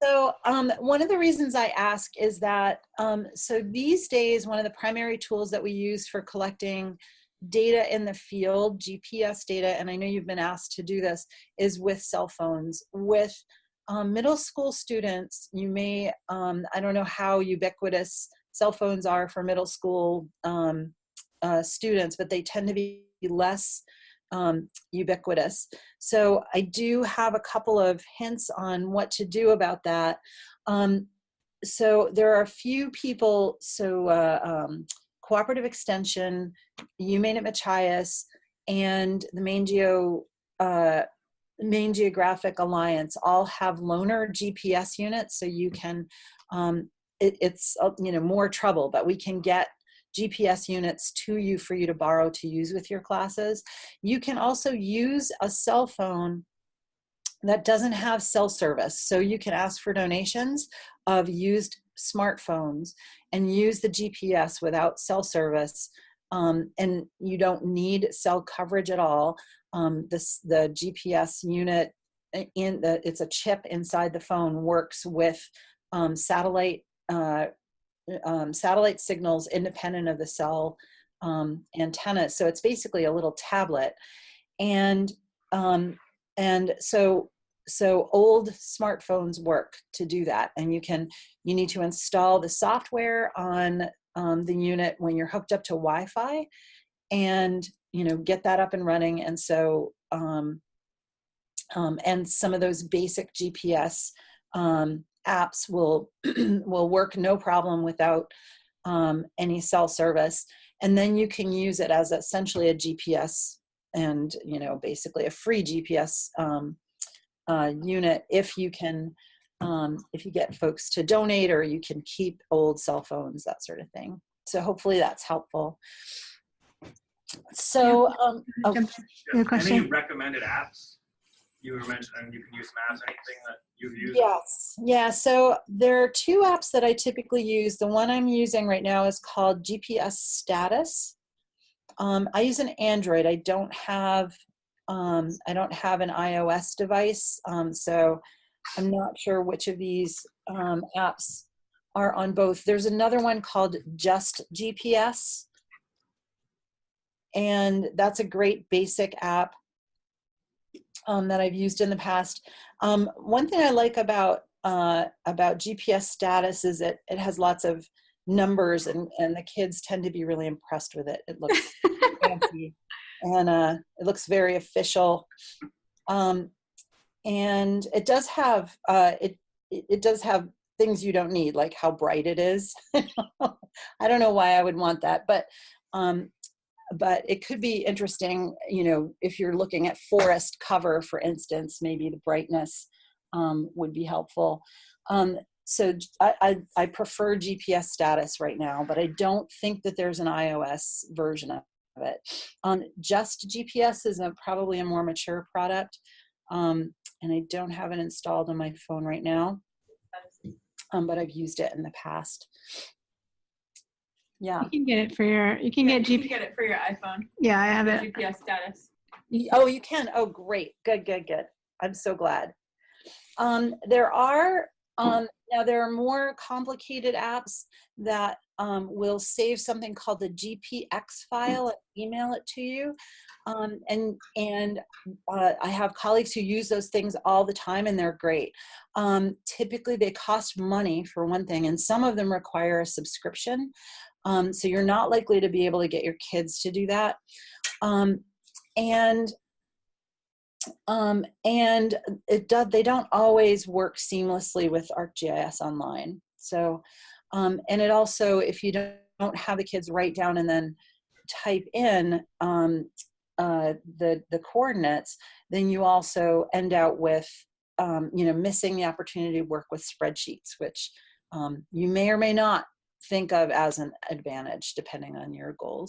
So one of the reasons I ask is that, so these days, one of the primary tools that we use for collecting data in the field, GPS data, and I know you've been asked to do this, is with cell phones. With middle school students, you may, I don't know how ubiquitous cell phones are for middle school students, but they tend to be less ubiquitous. So I do have a couple of hints on what to do about that. So there are a few people, Cooperative Extension, UMaine at Machias, and the Maine Geographic Alliance all have loaner GPS units, so you can, it's more trouble, but we can get GPS units to you for you to borrow to use with your classes. You can also use a cell phone that doesn't have cell service. So you can ask for donations of used smartphones and use the GPS without cell service. And you don't need cell coverage at all. The GPS unit, it's a chip inside the phone, works with satellite signals independent of the cell antenna. So it's basically a little tablet. And so old smartphones work to do that. And you need to install the software on the unit when you're hooked up to Wi-Fi and, get that up and running. And so, and some of those basic GPS apps will work no problem without any cell service. And then you can use it as essentially a GPS and, basically a free GPS unit if you get folks to donate, or you can keep old cell phones, that sort of thing. So hopefully that's helpful. So, any recommended apps? You were mentioning you can use some apps, anything that you've used? Yes. Yeah. So there are two apps that I typically use. The one I'm using right now is called GPS Status. I use an Android. I don't have an iOS device. So I'm not sure which of these apps are on both. There's another one called Just GPS. And that's a great basic app that I've used in the past. One thing I like about GPS Status is it has lots of numbers, and the kids tend to be really impressed with it. It looks fancy, and it looks very official. And it does have it does have things you don't need, like how bright it is. I don't know why I would want that, but it could be interesting, if you're looking at forest cover, for instance, maybe the brightness would be helpful. So I prefer GPS Status right now, but I don't think that there's an iOS version of it. Just GPS is probably a more mature product, and I don't have it installed on my phone right now, but I've used it in the past. Yeah. You can get it for your, you can get it for your iPhone. Yeah, I have it. GPS Status. Oh, you can. Oh, great. Good. I'm so glad. There are more complicated apps that will save something called the GPX file and email it to you. And I have colleagues who use those things all the time, and they're great. Typically, they cost money, for one thing, and some of them require a subscription. So you're not likely to be able to get your kids to do that. And they don't always work seamlessly with ArcGIS Online. So, and it also, if you don't have the kids write down and then type in the coordinates, then you also end out with, missing the opportunity to work with spreadsheets, which you may or may not think of as an advantage depending on your goals.